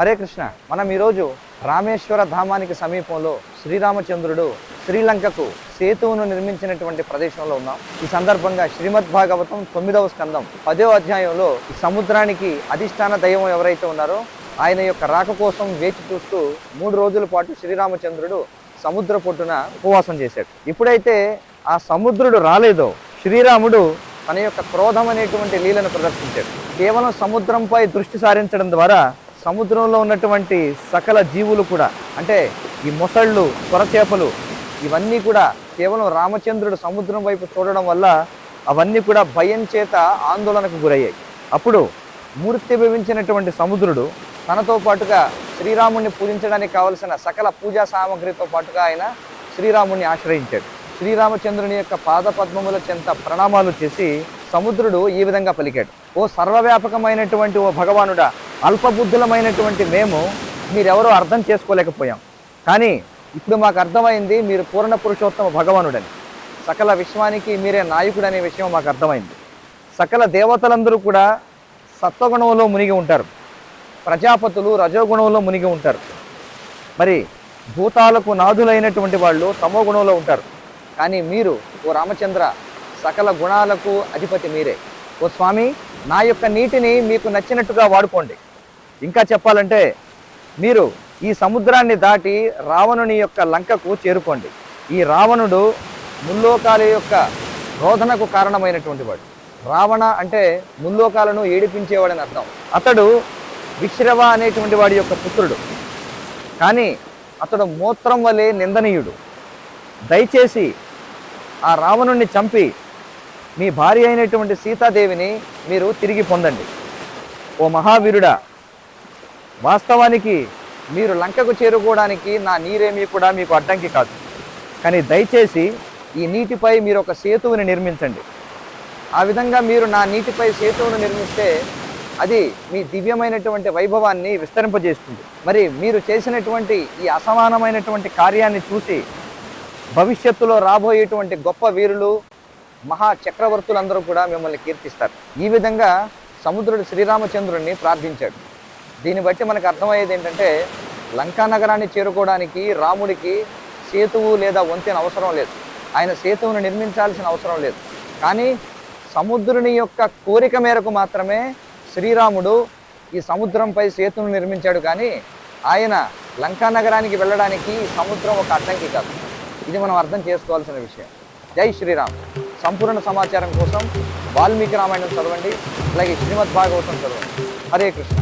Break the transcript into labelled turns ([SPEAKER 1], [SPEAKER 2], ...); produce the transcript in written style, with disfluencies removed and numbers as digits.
[SPEAKER 1] హరే కృష్ణ. మనం ఈరోజు రామేశ్వర ధామానికి సమీపంలో శ్రీరామచంద్రుడు శ్రీలంకకు సేతువును నిర్మించినటువంటి ప్రదేశంలో ఉన్నాం. ఈ సందర్భంగా శ్రీమద్ భాగవతం 9వ స్కందం 10వ అధ్యాయంలో ఈ సముద్రానికి అధిష్టాన దైవం ఎవరైతే ఉన్నారో ఆయన యొక్క రాక కోసం వేచి చూస్తూ 3 రోజుల పాటు శ్రీరామచంద్రుడు సముద్ర పొట్టున ఉపవాసం చేశాడు. ఎప్పుడైతే ఆ సముద్రుడు రాలేదో శ్రీరాముడు తన యొక్క క్రోధం అనేటువంటి లీలను ప్రదర్శించాడు. కేవలం సముద్రంపై దృష్టి సారించడం ద్వారా సముద్రంలో ఉన్నటువంటి సకల జీవులు కూడా, అంటే ఈ మొసళ్ళు, సొరచేపలు, ఇవన్నీ కూడా కేవలం రామచంద్రుడు సముద్రం వైపు చూడడం వల్ల అవన్నీ కూడా భయం చేత ఆందోళనకు గురయ్యాయి. అప్పుడు మూర్తి భవించినటువంటి సముద్రుడు తనతో పాటుగా శ్రీరాముడిని పూజించడానికి కావలసిన సకల పూజా సామగ్రితో పాటుగా ఆయన శ్రీరాముడిని ఆశ్రయించాడు. శ్రీరామచంద్రుని యొక్క పాద పద్మముల చెంత ప్రణామాలు చేసి సముద్రుడు ఈ విధంగా పలికాడు: ఓ సర్వవ్యాపకమైనటువంటి ఓ భగవానుడా, అల్పబుద్ధులమైనటువంటి మేము మీరెవరో అర్థం చేసుకోలేకపోయాం. కానీ ఇప్పుడు మాకు అర్థమైంది మీరు పూర్ణ పురుషోత్తమ భగవానుడని. సకల విశ్వానికి మీరే నాయకుడు అనే విషయం మాకు అర్థమైంది. సకల దేవతలందరూ కూడా సత్వగుణంలో మునిగి ఉంటారు, ప్రజాపతులు రజోగుణంలో మునిగి ఉంటారు, మరి భూతాలకు నాదులైనటువంటి వాళ్ళు తమో గుణంలో ఉంటారు. కానీ మీరు ఓ రామచంద్ర సకల గుణాలకు అధిపతి మీరే. ఓ స్వామి, నా యొక్క నీటిని మీకు నచ్చినట్టుగా వాడుకోండి. ఇంకా చెప్పాలంటే మీరు ఈ సముద్రాన్ని దాటి రావణుని యొక్క లంకకు చేరుకోండి. ఈ రావణుడు ముల్లోకాల యొక్క రోధనకు కారణమైనటువంటి వాడు. రావణ అంటే ముల్లోకాలను ఏడిపించేవాడని అర్థం. అతడు విశ్రవ అనేటువంటి వాడి యొక్క పుత్రుడు. కానీ అతడు మూత్రం వలె నిందనీయుడు. దయచేసి ఆ రావణుణ్ణి చంపి మీ భార్య అయినటువంటి సీతాదేవిని మీరు తిరిగి పొందండి. ఓ మహావీరుడా, వాస్తవానికి మీరు లంకకు చేరుకోవడానికి నా నీరేమీ కూడా మీకు అడ్డంకి కాదు. కానీ దయచేసి ఈ నీటిపై మీరు ఒక సేతువుని నిర్మించండి. ఆ విధంగా మీరు నా నీటిపై సేతువును నిర్మిస్తే అది మీ దివ్యమైనటువంటి వైభవాన్ని విస్తరింపజేస్తుంది. మరి మీరు చేసినటువంటి ఈ అసమానమైనటువంటి కార్యాన్ని చూసి భవిష్యత్తులో రాబోయేటువంటి గొప్ప వీరులు, మహా చక్రవర్తులందరూ కూడా మిమ్మల్ని కీర్తిస్తారు. ఈ విధంగా సముద్రుడు శ్రీరామచంద్రుడిని ప్రార్థించాడు. దీన్ని బట్టి మనకు అర్థమయ్యేది ఏంటంటే, లంకా నగరాన్ని చేరుకోవడానికి రాముడికి సేతువు లేదా వంతెన అవసరం లేదు, ఆయన సేతువును నిర్మించాల్సిన అవసరం లేదు. కానీ సముద్రుని యొక్క కోరిక మేరకు మాత్రమే శ్రీరాముడు ఈ సముద్రంపై సేతువును నిర్మించాడు. కానీ ఆయన లంకా నగరానికి వెళ్ళడానికి సముద్రం ఒక అడ్డంకి కాదు. ఇది మనం అర్థం చేసుకోవాల్సిన విషయం. జై శ్రీరామ్. సంపూర్ణ సమాచారం కోసం వాల్మీకి రామాయణం చదవండి, అలాగే శ్రీమద్ భాగవతం చదవండి. హరే కృష్ణ.